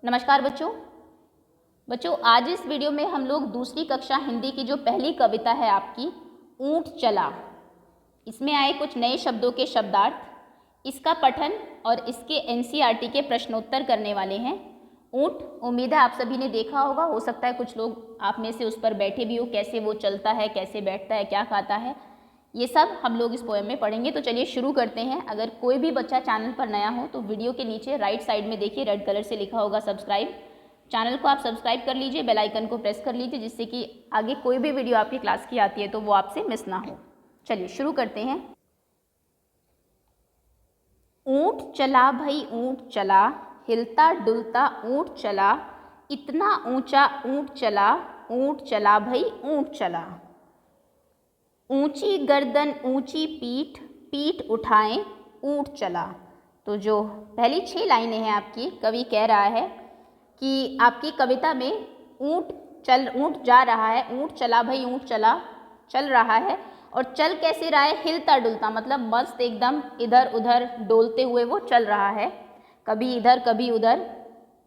नमस्कार बच्चों आज इस वीडियो में हम लोग दूसरी कक्षा हिंदी की जो पहली कविता है आपकी ऊंट चला, इसमें आए कुछ नए शब्दों के शब्दार्थ, इसका पठन और इसके एनसीईआरटी के प्रश्नोत्तर करने वाले हैं। ऊंट उम्मीद है आप सभी ने देखा होगा, हो सकता है कुछ लोग आप में से उस पर बैठे भी हो, कैसे वो चलता है, कैसे बैठता है, क्या खाता है, ये सब हम लोग इस पोएम में पढ़ेंगे। तो चलिए शुरू करते हैं। अगर कोई भी बच्चा चैनल पर नया हो तो वीडियो के नीचे राइट साइड में देखिए रेड कलर से लिखा होगा सब्सक्राइब। चैनल को आप सब्सक्राइब कर लीजिए, बेल आइकन को प्रेस कर लीजिए, जिससे कि आगे कोई भी वीडियो आपकी क्लास की आती है तो वो आपसे मिस ना हो। चलिए शुरू करते हैं। ऊंट चला भाई ऊंट चला, हिलता डुलता ऊंट चला, इतना ऊंचा ऊंट चला भाई ऊंट चला। ऊंची गर्दन ऊंची पीठ, पीठ उठाएं ऊंट चला। तो जो पहली 6 लाइनें हैं आपकी, कवि कह रहा है कि आपकी कविता में ऊंट जा रहा है, ऊंट चला भाई ऊंट चला, चल रहा है। और चल कैसे रहा है? हिलता डुलता, मतलब मस्त एकदम इधर उधर डोलते हुए वो चल रहा है, कभी इधर कभी उधर।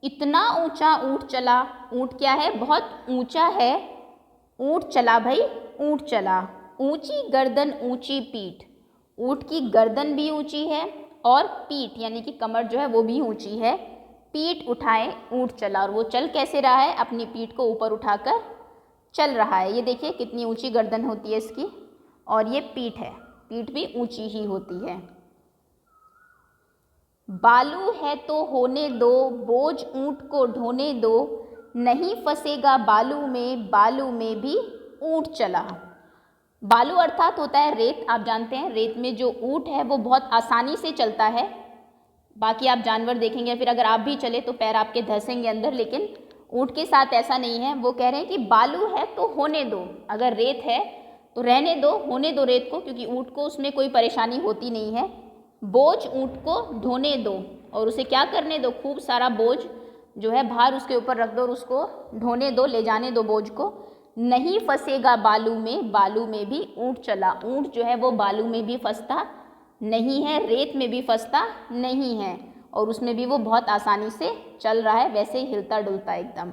इतना ऊंचा ऊंट चला, ऊंट क्या है? बहुत ऊंचा है। ऊंट चला भाई ऊंट चला। ऊंची गर्दन ऊंची पीठ, ऊंट की गर्दन भी ऊंची है और पीठ यानी कि कमर जो है वो भी ऊंची है। पीठ उठाए ऊंट चला, और वो चल कैसे रहा है? अपनी पीठ को ऊपर उठाकर चल रहा है। ये देखिए कितनी ऊंची गर्दन होती है इसकी, और ये पीठ है, पीठ भी ऊंची ही होती है। बालू है तो होने दो, बोझ ऊंट को ढोने दो, नहीं फंसेगा बालू में भी ऊंट चला। बालू अर्थात होता है रेत। आप जानते हैं रेत में जो ऊंट है वो बहुत आसानी से चलता है। बाकी आप जानवर देखेंगे, फिर अगर आप भी चले तो पैर आपके धंसेंगे अंदर, लेकिन ऊंट के साथ ऐसा नहीं है। वो कह रहे हैं कि बालू है तो होने दो, अगर रेत है तो रहने दो, होने दो रेत को, क्योंकि ऊंट को उसमें कोई परेशानी होती नहीं है। बोझ ऊंट को ढोने दो, और उसे क्या करने दो? खूब सारा बोझ जो है भार उसके ऊपर रख दो और उसको ढोने दो, ले जाने दो बोझ को। नहीं फंसेगा बालू में भी ऊंट चला। ऊंट जो है वो बालू में भी फंसता नहीं है, रेत में भी फंसता नहीं है, और उसमें भी वो बहुत आसानी से चल रहा है, वैसे ही हिलता डुलता एकदम।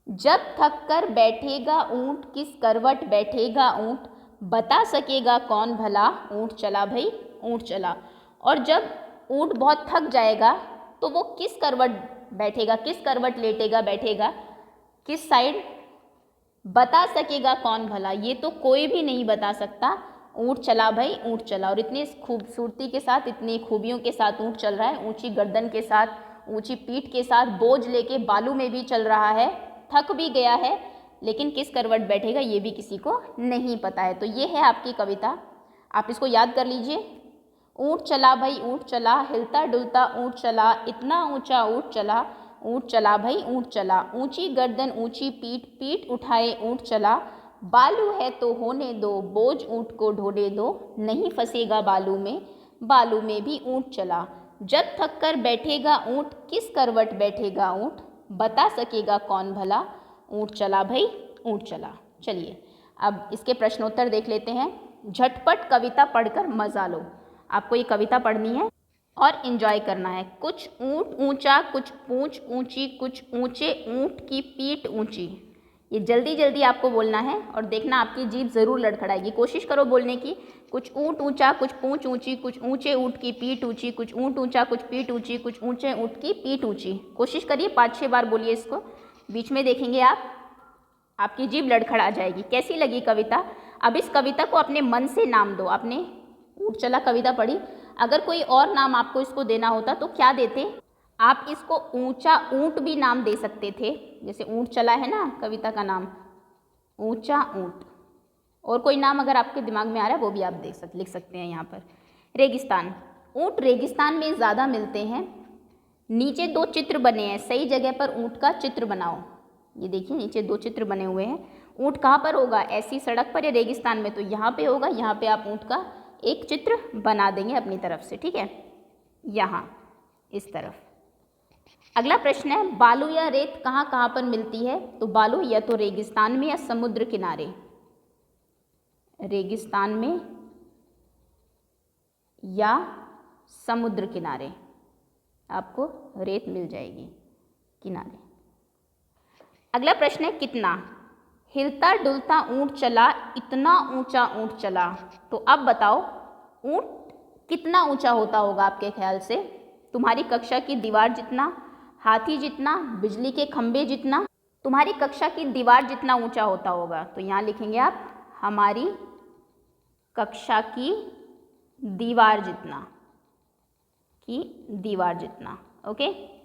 जब थक कर बैठेगा ऊंट, किस करवट बैठेगा ऊंट, बता सकेगा कौन भला, ऊंट चला भाई ऊंट चला। और जब ऊंट बहुत थक जाएगा तो वो किस करवट बैठेगा, किस करवट लेटेगा बैठेगा, किस साइड, बता सकेगा कौन भला, ये तो कोई भी नहीं बता सकता। ऊंट चला भाई ऊंट चला। और इतनी खूबसूरती के साथ, इतनी खूबियों के साथ ऊंट चल रहा है, ऊंची गर्दन के साथ, ऊंची पीठ के साथ, बोझ लेके बालू में भी चल रहा है, थक भी गया है, लेकिन किस करवट बैठेगा ये भी किसी को नहीं पता है। तो ये है आपकी कविता, आप इसको याद कर लीजिए। ऊंट चला भाई ऊंट चला, हिलता डुलता ऊंट चला, इतना ऊंचा ऊंट चला, ऊंट चला भाई ऊंट चला। ऊंची गर्दन ऊंची पीठ, पीठ उठाए ऊंट चला। बालू है तो होने दो, बोझ ऊंट को ढोने दो, नहीं फंसेगा बालू में भी ऊंट चला। जब थक कर बैठेगा ऊंट, किस करवट बैठेगा ऊंट, बता सकेगा कौन भला, ऊंट चला भाई ऊंट चला। चलिए अब इसके प्रश्नोत्तर देख लेते हैं। झटपट कविता पढ़कर मजा लो। आपको ये कविता पढ़नी है और एंजॉय करना है। कुछ ऊंट ऊंचा, कुछ पूंछ ऊंची, कुछ ऊंचे ऊंट की पीठ ऊंची। ये जल्दी जल्दी आपको बोलना है, और देखना आपकी जीभ ज़रूर लड़खड़ाएगी। कोशिश करो बोलने की। कुछ ऊंट ऊंचा, कुछ पूंछ ऊंची, कुछ ऊंचे ऊंट की पीठ ऊंची, कुछ ऊंट ऊंचा, कुछ पीठ ऊंची, कुछ ऊंचे ऊंट की पीठ ऊंची। कोशिश करिए 5-6 बार बोलिए इसको। बीच में देखेंगे आप, आपकी जीभ लड़खड़ा जाएगी। कैसी लगी कविता? अब इस कविता को अपने मन से नाम दो। आपने ऊंट चला कविता पढ़ी, अगर कोई और नाम आपको इसको देना होता तो क्या देते? आप इसको ऊंचा ऊंट भी नाम दे सकते थे, जैसे ऊंट चला है ना कविता का नाम, ऊंचा ऊंट। और कोई नाम अगर आपके दिमाग में आ रहा है वो भी आप लिख सकते हैं यहाँ पर। रेगिस्तान, ऊंट रेगिस्तान में ज़्यादा मिलते हैं। नीचे 2 चित्र बने हैं, सही जगह पर ऊंट का चित्र बनाओ। ये देखिए नीचे 2 चित्र बने हुए हैं। ऊंट कहाँ पर होगा? ऐसी सड़क पर या रेगिस्तान में? तो यहाँ पे होगा। यहाँ पे आप ऊंट का एक चित्र बना देंगे अपनी तरफ से, ठीक है, यहाँ इस तरफ। अगला प्रश्न है, बालू या रेत कहाँ कहाँ पर मिलती है? तो बालू या तो रेगिस्तान में या समुद्र किनारे। रेगिस्तान में या समुद्र किनारे आपको रेत मिल जाएगी। किनारे। अगला प्रश्न है कितना। हिलता डुलता ऊंट चला, इतना ऊंचा ऊंट चला। तो अब बताओ ऊंट कितना ऊंचा होता होगा आपके ख्याल से। तुम्हारी कक्षा की दीवार जितना, हाथी जितना, बिजली के खंभे जितना। तुम्हारी कक्षा की दीवार जितना ऊंचा होता होगा। तो यहाँ लिखेंगे आप हमारी कक्षा की दीवार जितना, ओके।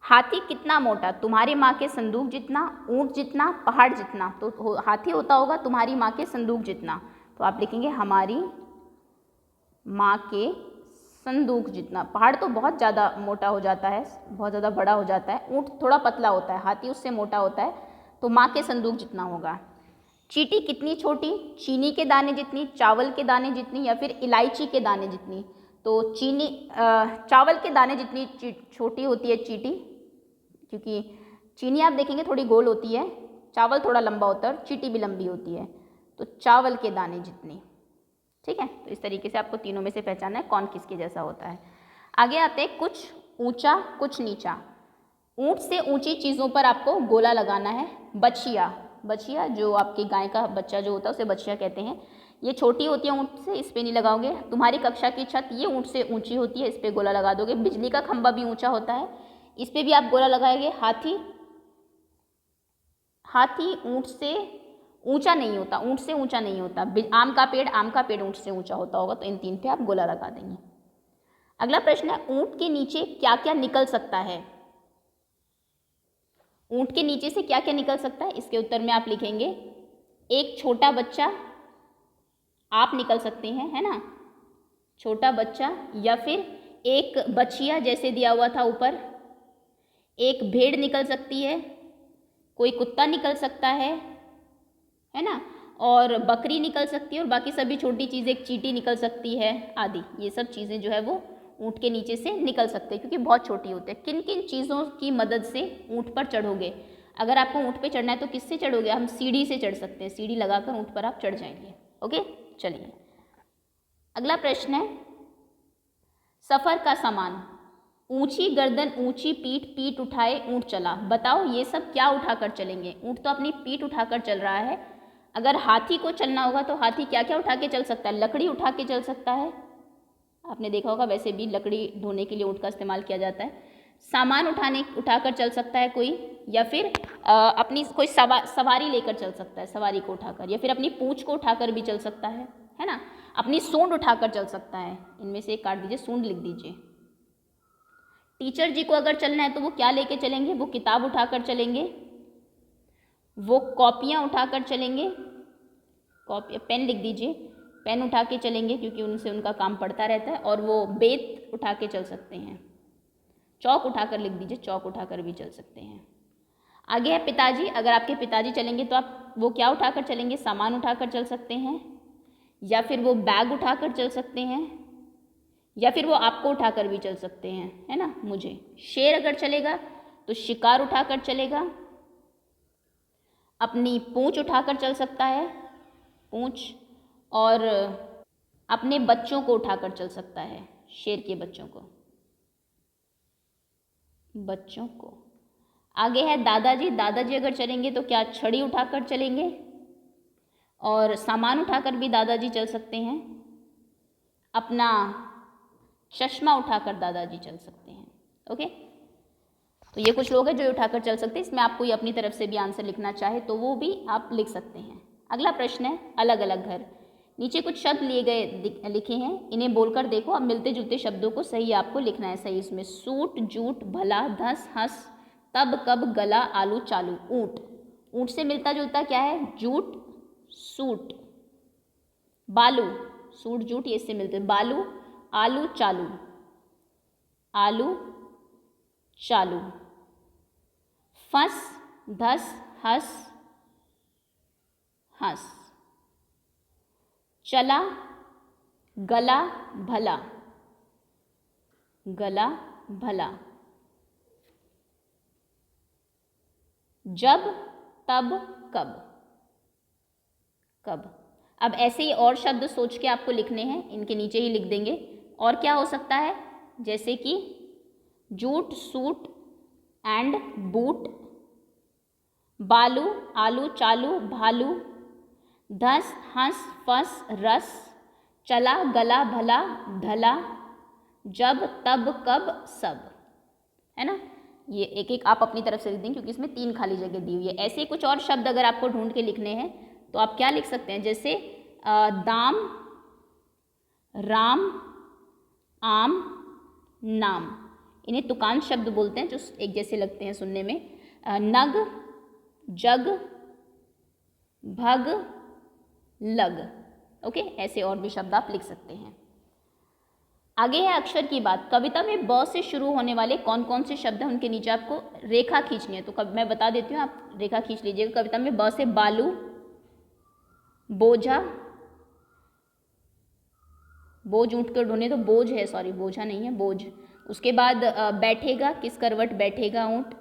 हाथी कितना मोटा, तुम्हारी माँ के संदूक जितना, ऊंट जितना, पहाड़ जितना। तो हाथी होता होगा तुम्हारी माँ के संदूक जितना। तो आप लिखेंगे हमारी माँ के संदूक जितना। पहाड़ तो बहुत ज़्यादा मोटा हो जाता है, बहुत ज़्यादा बड़ा हो जाता है। ऊंट थोड़ा पतला होता है, हाथी उससे मोटा होता है। तो माँ के संदूक जितना होगा। चींटी कितनी छोटी, चीनी के दाने जितनी, चावल के दाने जितनी, या फिर इलायची के दाने जितनी। तो चावल के दाने जितनी छोटी होती है चींटी, क्योंकि चीनी आप देखेंगे थोड़ी गोल होती है, चावल थोड़ा लंबा होता है और चींटी भी लंबी होती है। तो चावल के दाने जितनी, ठीक है। तो इस तरीके से आपको तीनों में से पहचानना है कौन किसके जैसा होता है। आगे आते हैं कुछ ऊंचा कुछ नीचा। ऊंट से ऊंची चीज़ों पर आपको गोला लगाना है। बछिया जो आपकी गाय का बच्चा जो होता है उसे बछिया कहते हैं। ये छोटी होती है ऊंट से, इस पर नहीं लगाओगे। तुम्हारी कक्षा की छत ये ऊंट से ऊंची होती है, इस पर गोला लगा दोगे। बिजली का खंभा भी ऊंचा होता है, इस पर भी आप गोला लगाएंगे। हाथी ऊंट से ऊंचा नहीं होता, ऊंट से ऊंचा नहीं होता। आम का पेड़ ऊंट से ऊंचा होता होगा। तो इन तीन पे आप गोला लगा देंगे। अगला प्रश्न है ऊंट के नीचे क्या क्या निकल सकता है। ऊंट के नीचे से क्या क्या निकल सकता है, इसके उत्तर में आप लिखेंगे एक छोटा बच्चा आप निकल सकते हैं, है ना, छोटा बच्चा, या फिर एक बछिया जैसे दिया हुआ था ऊपर, एक भेड़ निकल सकती है, कोई कुत्ता निकल सकता है ना, और बकरी निकल सकती है, और बाकी सभी छोटी चीज़ें, एक चींटी निकल सकती है आदि। ये सब चीज़ें जो है वो ऊंट के नीचे से निकल सकते हैं क्योंकि बहुत छोटी होते हैं। किन किन चीज़ों की मदद से ऊंट पर चढ़ोगे। अगर आपको ऊंट पे चढ़ना है तो किससे चढ़ोगे, हम सीढ़ी से चढ़ सकते हैं। सीढ़ी लगाकर ऊंट पर आप चढ़ जाएंगे। ओके, चलिए अगला प्रश्न है सफ़र का सामान। ऊंची गर्दन ऊंची पीठ, पीठ उठाए ऊंट चला। बताओ ये सब क्या उठाकर चलेंगे। ऊंट तो अपनी पीठ उठाकर चल रहा है। अगर हाथी को चलना होगा तो हाथी क्या क्या उठा के चल सकता है, लकड़ी उठा के चल सकता है। आपने देखा होगा वैसे भी लकड़ी ढोने के लिए ऊंट का इस्तेमाल किया जाता है। सामान उठाकर चल सकता है कोई, या फिर अपनी कोई सवारी लेकर चल सकता है, सवारी को उठाकर, या फिर अपनी पूंछ को उठाकर भी चल सकता है ना। अपनी सूंड उठाकर चल सकता है। इनमें से एक काट दीजिए, सूंड लिख दीजिए। टीचर जी को अगर चलना है तो वो क्या लेके चलेंगे, वो किताब उठाकर चलेंगे, वो कॉपियाँ उठाकर चलेंगे, पेन लिख दीजिए, पेन उठा के चलेंगे क्योंकि उनसे उनका काम पड़ता रहता है, और वो बेत उठा के चल सकते हैं। चौक उठाकर लिख दीजिए, चौक उठाकर भी चल सकते हैं। आगे है पिताजी। अगर आपके पिताजी चलेंगे तो आप वो क्या उठाकर चलेंगे, सामान उठाकर चल सकते हैं, या फिर वो बैग उठाकर चल सकते हैं, या फिर वो आपको उठाकर भी चल सकते हैं, है ना, मुझे। शेर अगर चलेगा तो शिकार उठाकर चलेगा, अपनी पूंछ उठाकर चल सकता है, पूंछ, और अपने बच्चों को उठाकर चल सकता है, शेर के बच्चों को। आगे है दादाजी। दादाजी अगर चलेंगे तो क्या छड़ी उठाकर चलेंगे, और सामान उठाकर भी दादाजी चल सकते हैं, अपना चश्मा उठाकर दादाजी चल सकते हैं। ओके, तो ये कुछ लोग हैं जो उठाकर चल सकते हैं। इसमें आप कोई अपनी तरफ से भी आंसर लिखना चाहे तो वो भी आप लिख सकते हैं। अगला प्रश्न है अलग अलग घर। नीचे कुछ शब्द लिए गए लिखे हैं, इन्हें बोलकर देखो। अब मिलते जुलते शब्दों को सही आपको लिखना है। सही इसमें सूट, जूट, भला, धस, हंस, तब, कब, गला, आलू, चालू। ऊंट, ऊंट से मिलता जुलता क्या है, जूट, सूट। बालू, सूट, जूट, ये इससे मिलते, बालू, आलू, चालू, आलू, चालू। फंस, धस, हंस, हंस। चला, गला, भला, गला, भला। जब, तब, कब, कब। अब ऐसे ही और शब्द सोच के आपको लिखने हैं, इनके नीचे ही लिख देंगे। और क्या हो सकता है, जैसे कि जूट, सूट एंड बूट, बालू, आलू, चालू, भालू, धस, हंस, फंस, रस, चला, गला, भला, ढला, जब, तब, कब, सब, है ना। ये एक एक आप अपनी तरफ से लिख देंगे क्योंकि इसमें 3 खाली जगह दी हुई है। ऐसे कुछ और शब्द अगर आपको ढूंढ के लिखने हैं तो आप क्या लिख सकते हैं, जैसे दाम, राम, आम, नाम, इन्हें तुकांत शब्द बोलते हैं जो एक जैसे लगते हैं सुनने में। नग, जग, भग, लग, ओके, ऐसे और भी शब्द आप लिख सकते हैं। आगे है अक्षर की बात। कविता में ब से शुरू होने वाले कौन कौन से शब्द हैं उनके नीचे आपको रेखा खींचनी है, तो मैं बता देती हूँ, आप रेखा खींच लीजिएगा। कविता में ब से बालू, बोझा, बोझ ऊँट कर ढोने, तो बोझ है, सॉरी बोझा नहीं है, बोझ। उसके बाद बैठेगा, किस करवट बैठेगा ऊँट,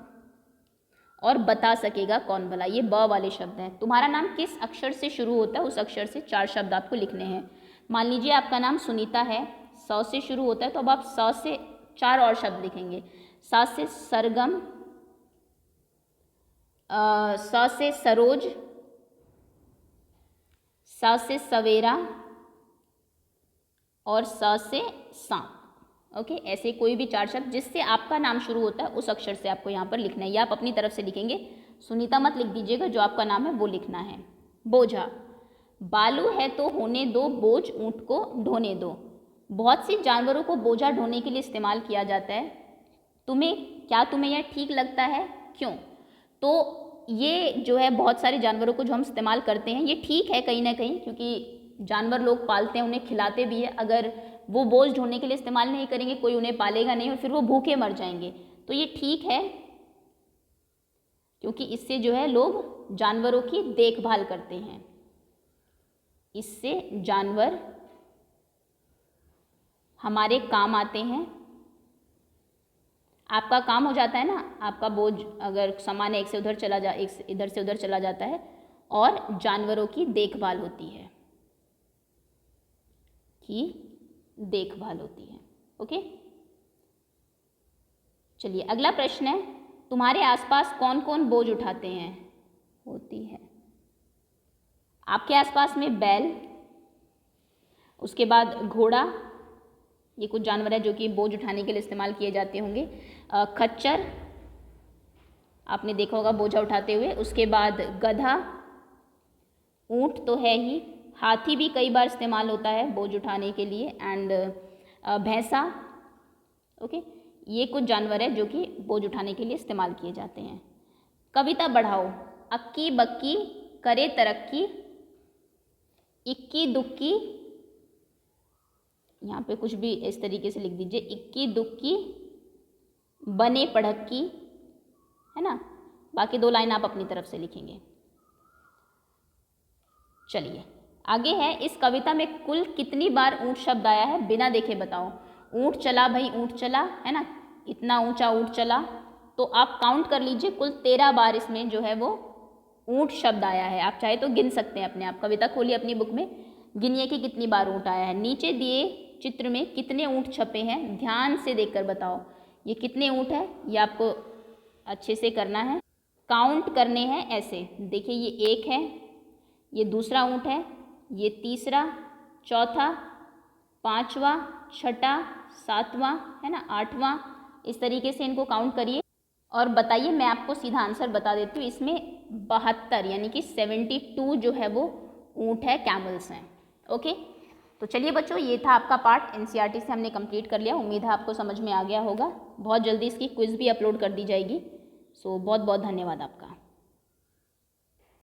और बता सकेगा कौन भला, ये ब वाले शब्द हैं। तुम्हारा नाम किस अक्षर से शुरू होता है, उस अक्षर से 4 शब्द आपको लिखने हैं। मान लीजिए आपका नाम सुनीता है, स से शुरू होता है, तो अब आप स से 4 और शब्द लिखेंगे। स से सरगम, स से सरोज, स से सवेरा, और स से सांप, ओके। ऐसे कोई भी 4 शब्द जिससे आपका नाम शुरू होता है उस अक्षर से आपको यहाँ पर लिखना है, या आप अपनी तरफ से लिखेंगे। सुनीता मत लिख दीजिएगा, जो आपका नाम है वो लिखना है। बोझा, बालू है तो होने दो, बोझ ऊँट को ढोने दो। बहुत सी जानवरों को बोझा ढोने के लिए इस्तेमाल किया जाता है। तुम्हें यह ठीक लगता है, क्यों? तो ये जो है बहुत सारे जानवरों को जो हम इस्तेमाल करते हैं ये ठीक है कहीं ना कहीं, क्योंकि जानवर लोग पालते हैं, उन्हें खिलाते भी है। अगर वो बोझ ढोने के लिए इस्तेमाल नहीं करेंगे, कोई उन्हें पालेगा नहीं और फिर वो भूखे मर जाएंगे, तो ये ठीक है, क्योंकि इससे जो है लोग जानवरों की देखभाल करते हैं। इससे जानवर हमारे काम आते हैं। आपका काम हो जाता है ना, आपका बोझ अगर सामान एक से उधर चला जा, एक इधर से उधर चला जाता है, और जानवरों की देखभाल होती है, ओके। चलिए अगला प्रश्न है, तुम्हारे आसपास कौन कौन बोझ उठाते हैं? होती है आपके आसपास में बैल, उसके बाद घोड़ा, ये कुछ जानवर है जो कि बोझ उठाने के लिए इस्तेमाल किए जाते होंगे। खच्चर, आपने देखा होगा बोझा उठाते हुए। उसके बाद गधा, ऊंट तो है ही, हाथी भी कई बार इस्तेमाल होता है बोझ उठाने के लिए, एंड भैंसा, ओके। ये कुछ जानवर है जो कि बोझ उठाने के लिए इस्तेमाल किए जाते हैं। कविता बढ़ाओ। अक्की बक्की करे तरक्की, इक्की दुक्की, यहाँ पे कुछ भी इस तरीके से लिख दीजिए, इक्की दुक्की बने पढ़क्की, है ना। बाकी 2 लाइन आप अपनी तरफ से लिखेंगे। चलिए आगे है, इस कविता में कुल कितनी बार ऊंट शब्द आया है, बिना देखे बताओ। ऊंट चला भाई, ऊंट चला, है ना, इतना ऊंचा ऊंट चला, तो आप काउंट कर लीजिए, कुल 13 बार इसमें जो है वो ऊंट शब्द आया है। आप चाहे तो गिन सकते हैं अपने आप, कविता खोलिए अपनी बुक में, गिनिए कि कितनी बार ऊंट आया है। नीचे दिए चित्र में कितने ऊंट छपे हैं, ध्यान से देखकर बताओ ये कितने ऊंट है, ये आपको अच्छे से करना है, काउंट करने हैं ऐसे। देखिए ये 1 है, ये दूसरा ऊंट है, ये तीसरा, चौथा, 5वां, छठा, 7वां, है ना, 8वां, इस तरीके से इनको काउंट करिए और बताइए। मैं आपको सीधा आंसर बता देती हूँ, इसमें 72 यानी कि 72 जो है वो ऊंट है, कैमल्स हैं, ओके। तो चलिए बच्चों, ये था आपका पार्ट, एनसीईआरटी से हमने कंप्लीट कर लिया। उम्मीद है आपको समझ में आ गया होगा। बहुत जल्दी इसकी क्विज़ भी अपलोड कर दी जाएगी। सो बहुत बहुत धन्यवाद आपका।